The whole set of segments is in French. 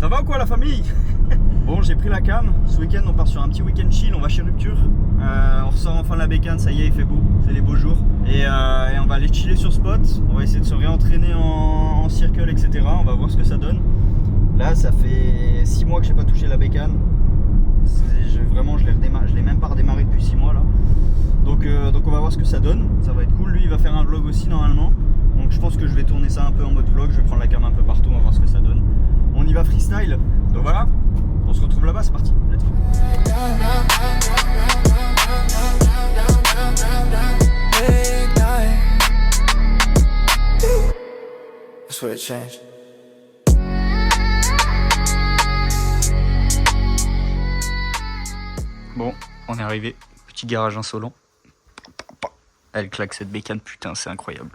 Ça va ou quoi la famille? Bon, j'ai pris la cam. Ce week-end on part sur un petit week-end chill, on va chez Rupture. On ressort enfin de la bécane, ça y est, il fait beau, c'est les beaux jours. Et on va aller chiller sur Spot. On va essayer de se réentraîner en circle, etc. On va voir ce que ça donne. Là ça fait 6 mois que j'ai pas touché la bécane. Vraiment je l'ai même pas redémarré depuis 6 mois là. Donc on va voir ce que ça donne, ça va être cool. Lui il va faire un vlog aussi normalement. Donc je pense que je vais tourner ça un peu en mode vlog, je vais prendre la cam un peu partout, on va voir ce que ça donne. On y va freestyle, donc voilà, on se retrouve là-bas, c'est parti, let's go. That's where it changed. Bon, on est arrivé, petit garage insolent. Elle claque cette bécane, putain, c'est incroyable.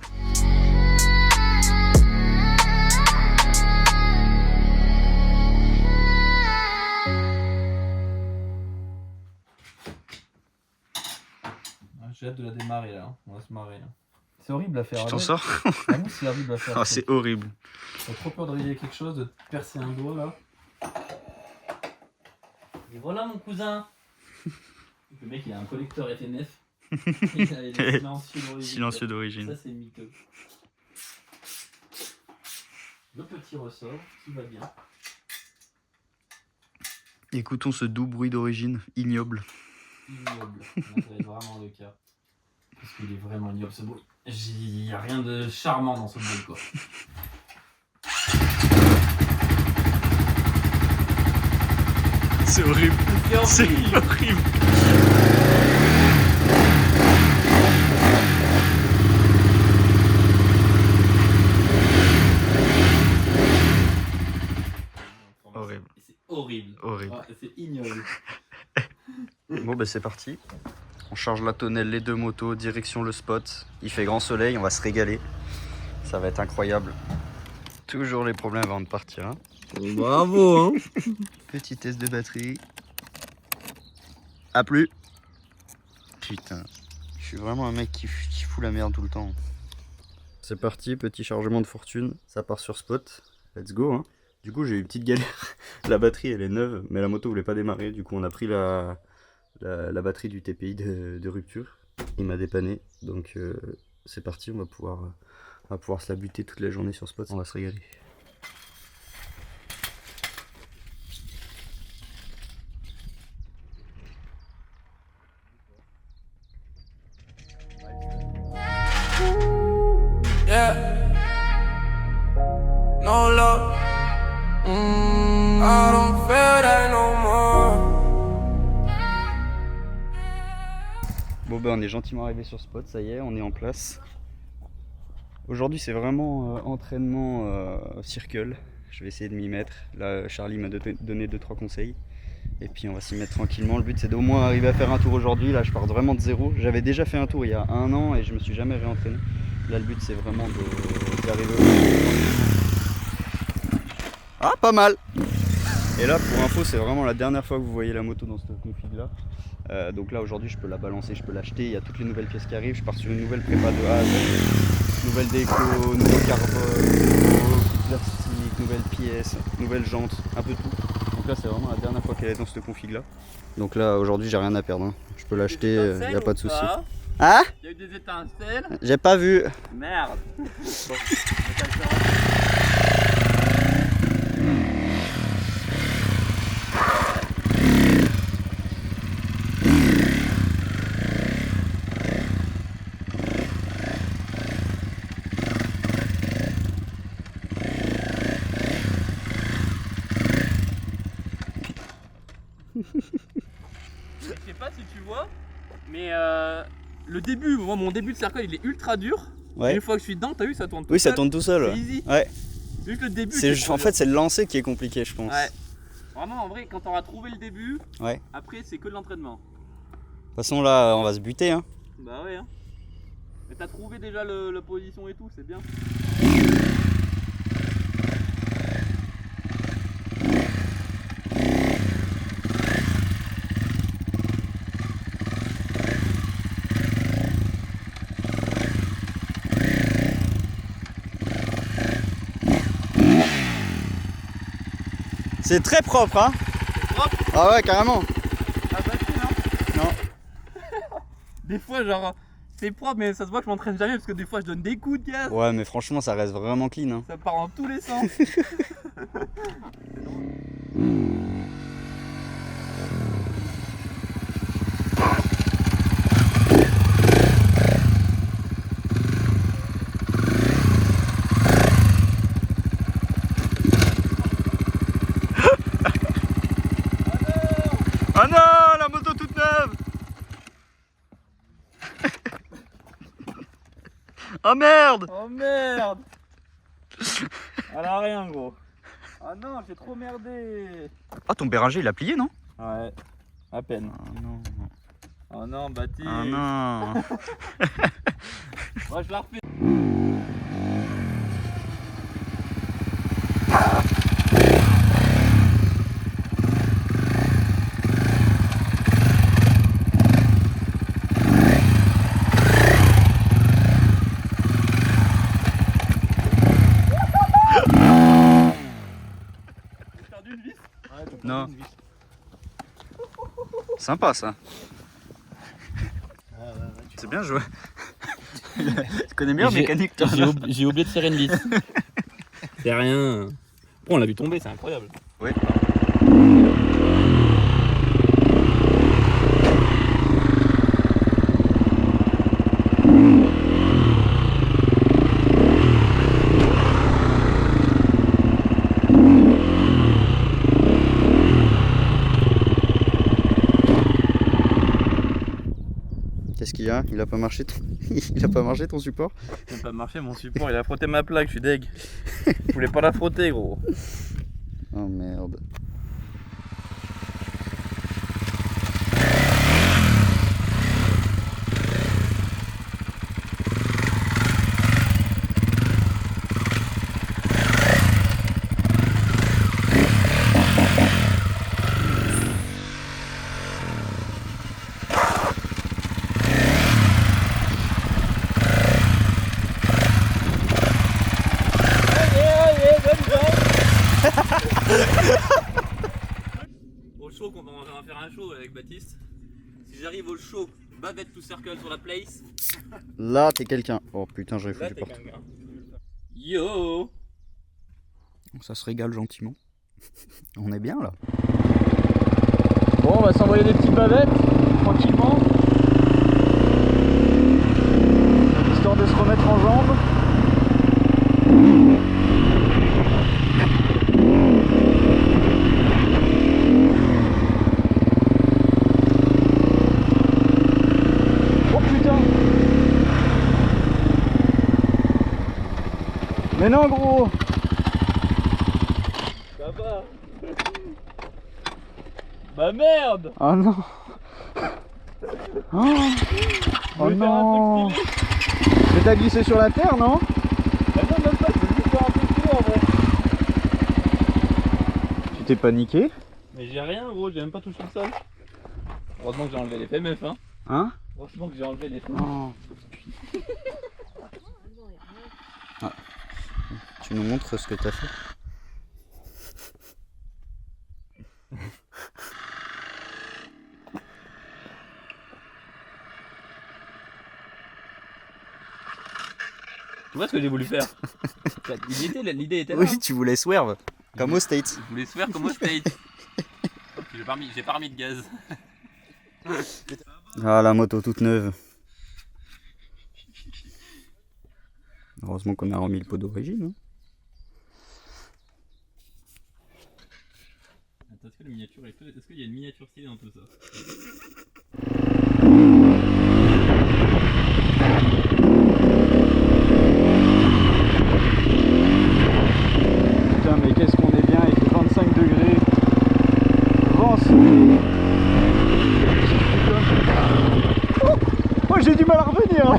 J'ai hâte de la démarrer là, on va se marrer là. C'est horrible à faire. Tu t'en sors? Ah non, c'est horrible à faire. Oh, c'est horrible. J'ai trop peur de réveiller quelque chose, de te percer un doigt là. Et voilà mon cousin. Le mec il a un collecteur FNF. Il a Silencieux d'origine. Ça c'est miteux. Le petit ressort, tout va bien. Écoutons ce doux bruit d'origine, ignoble. Ignoble, c'est vraiment le cas. Parce qu'il est vraiment ignoble ce bruit. Il n'y a rien de charmant dans ce bruit quoi. C'est horrible. C'est horrible. Horrible. C'est horrible. Horrible. Ah, c'est ignoble. Bon bah c'est parti. On charge la tonnelle, les deux motos, direction le spot. Il fait grand soleil, on va se régaler. Ça va être incroyable. Toujours les problèmes avant de partir. Hein. Bravo hein. Petit test de batterie. A plus. Putain, je suis vraiment un mec qui fout la merde tout le temps. C'est parti, petit chargement de fortune. Ça part sur Spot. Let's go. Hein. Du coup j'ai eu une petite galère. La batterie elle est neuve, mais la moto voulait pas démarrer. Du coup on a pris la batterie du TPI de Rupture. Il m'a dépanné. Donc c'est parti, on va pouvoir se la buter toute la journée sur Spot. On va se régaler. Yeah. No love. I don't feel that no more. Bon ben on est gentiment arrivé sur Spot, ça y est, on est en place. Aujourd'hui c'est vraiment entraînement circle. Je vais essayer de m'y mettre. Là Charlie m'a donné 2-3 conseils. Et puis on va s'y mettre tranquillement. Le but c'est d'au moins arriver à faire un tour aujourd'hui. Là je pars vraiment de zéro. J'avais déjà fait un tour il y a 1 an et je me suis jamais réentraîné. Là le but c'est vraiment d'arriver au... Ah pas mal. Et là pour info c'est vraiment la dernière fois que vous voyez la moto dans cette config là. Donc là aujourd'hui je peux la balancer, je peux l'acheter. Il y a toutes les nouvelles pièces qui arrivent. Je pars sur une nouvelle prépa de A à Z. Nouvelle déco, nouveau carbone, nouveau plastique, nouvelles pièces, nouvelles jantes, un peu tout. Donc là c'est vraiment la dernière fois qu'elle est dans cette config là. Donc là aujourd'hui j'ai rien à perdre. Hein. Je peux l'acheter, il n'y a pas de souci. Hein? Il y a eu des étincelles. J'ai pas vu. Merde. Bon, je sais pas si tu vois, mais le début, moi, mon début de cercle il est ultra dur. Ouais. Et une fois que je suis dedans, t'as vu, ça tourne tout Oui, seul. ça tourne tout seul. C'est easy. Ouais. Juste le début. En fait, c'est le lancer qui est compliqué, je pense. Ouais. Vraiment, en vrai, quand t'auras trouvé le début, Ouais. après, c'est que de l'entraînement. De toute façon, là, on va se buter. Hein. Bah ouais. Hein. Mais t'as trouvé déjà la position et tout, c'est bien. C'est très propre, hein. C'est propre. Ah ouais, carrément. Ah bah tu non. Non. Des fois genre c'est propre mais ça se voit que je m'entraîne jamais parce que des fois je donne des coups de gaz. Ouais, mais franchement, ça reste vraiment clean, hein. Ça part dans tous les sens. Ah non, la moto toute neuve. Oh merde. Oh merde. Elle a rien gros. Ah non, j'ai trop merdé. Ah, ton Béranger, il a plié, non? Ouais, à peine. Ah non. Oh non, Baptiste. Ah non. Moi je la refais. J'ai perdu une vis. Ouais, j'ai perdu Non. une vis. Sympa, ça. C'est bien joué. Tu connais bien la mécanique, toi. J'ai oublié de serrer une vis. C'est rien. Oh, on l'a vu tomber, c'est incroyable. Ouais. Qu'est-ce qu'il y a? Il a pas marché il a pas marché ton support? Ça n'a pas marché mon support, il a frotté ma plaque, je suis deg. Je voulais pas la frotter gros. Oh merde. Au show, on va faire un show avec Baptiste. Si j'arrive au show, bavette to circle sur la place. Là, t'es quelqu'un. Oh putain, j'aurais Là, foutu t'es porte. quelqu'un. Yo. Ça se régale gentiment. On est bien là. Bon, on va s'envoyer des petites bavettes, tranquillement. Histoire de se remettre en jambes. Oh putain! Mais non, gros! Ça va. Bah merde. Oh non! Oh, oh non! Mais t'as glissé sur la terre, non? Bah non, même pas, je veux juste faire un peu de kilo en vrai. Tu t'es paniqué? Mais j'ai rien gros, j'ai même pas touché le sol. Heureusement que j'ai enlevé les FMF hein. Hein? Heureusement que j'ai enlevé les FMF. Oh. Ah. Tu nous montres ce que t'as fait? Tu vois ce que j'ai voulu faire? L'idée était là. Oui, tu voulais swerve, comme au States. Je voulais se faire comme au State. Hop, j'ai pas remis de gaz. Ah, la moto toute neuve. Heureusement qu'on a remis le pot d'origine. Hein. Attends, est-ce qu'il y a une miniature stylée dans tout ça? Putain, mais qu'est-ce qu'on est bien, il fait 25 degrés. Vent souffle. Oh, j'ai du mal à revenir.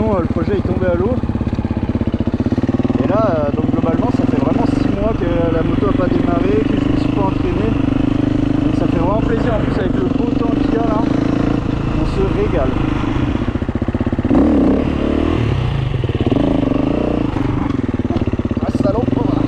sinon le projet est tombé à l'eau. Et là, donc globalement, ça fait vraiment 6 mois que la moto n'a pas démarré, que je ne me suis pas entraîné. Donc ça fait vraiment plaisir, en plus avec le beau temps qu'il y a là, on se régale. Ah salope, voilà.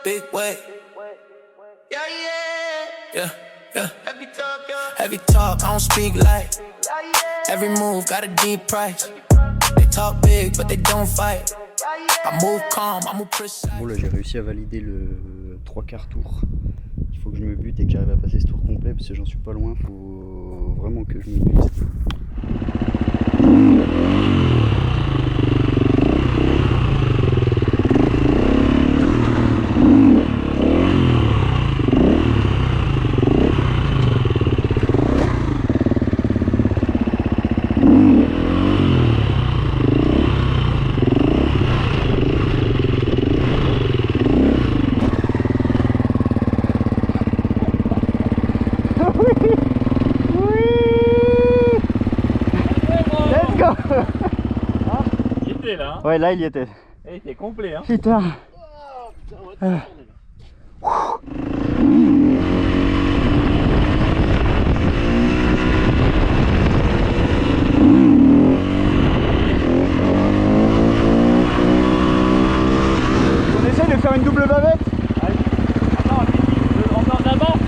Big way. Yeah, yeah. Yeah, yeah. Heavy talk, I don't speak light. Every move got a deep price. They talk big, but they don't fight. I move calm, I move precise. Bon là j'ai réussi à valider le 3/4 tour. Il faut que je me bute et que j'arrive à passer ce tour complet parce que j'en suis pas loin, faut vraiment que je me bute. Il était là, hein. Ouais là il y était. Il était complet, hein. Putain. On essaie de faire une double bavette. Attends, encore d'abord.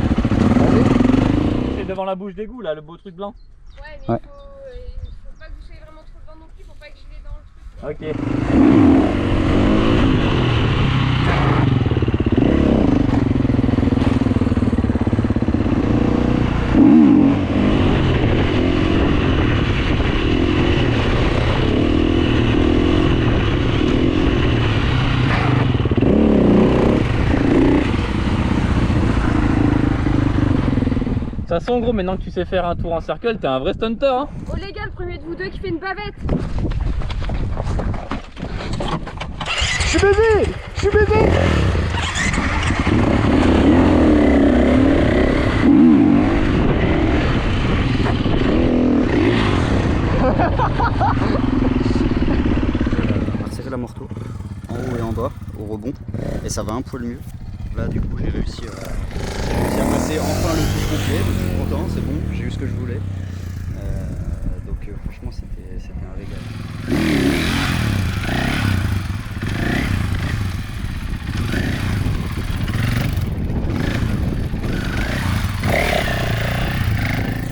C'est devant la bouche d'égout là, le beau truc blanc. Ouais, mais Ouais. faut pas que vous soyez vraiment trop devant non plus, faut pas que je l'ai dans le truc. Ok. De toute façon, gros, maintenant que tu sais faire un tour en cercle, t'es un vrai stunter, hein. Oh les gars, le premier de vous deux qui fait une bavette. Je suis baisé. Je suis baisé. On va resserrer la morteau en haut et en bas au rebond et ça va un poil mieux. Là du coup j'ai réussi à passer enfin le tour complet, donc je suis content, c'est bon, j'ai eu ce que je voulais. Donc franchement c'était un régal.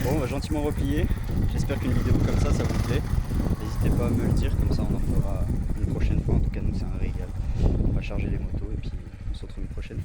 Bon, on va gentiment replier. J'espère qu'une vidéo comme ça vous plaît. N'hésitez pas à me le dire, comme ça on en fera une prochaine fois. En tout cas nous c'est un régal. On va charger les motos et puis on se retrouve une prochaine.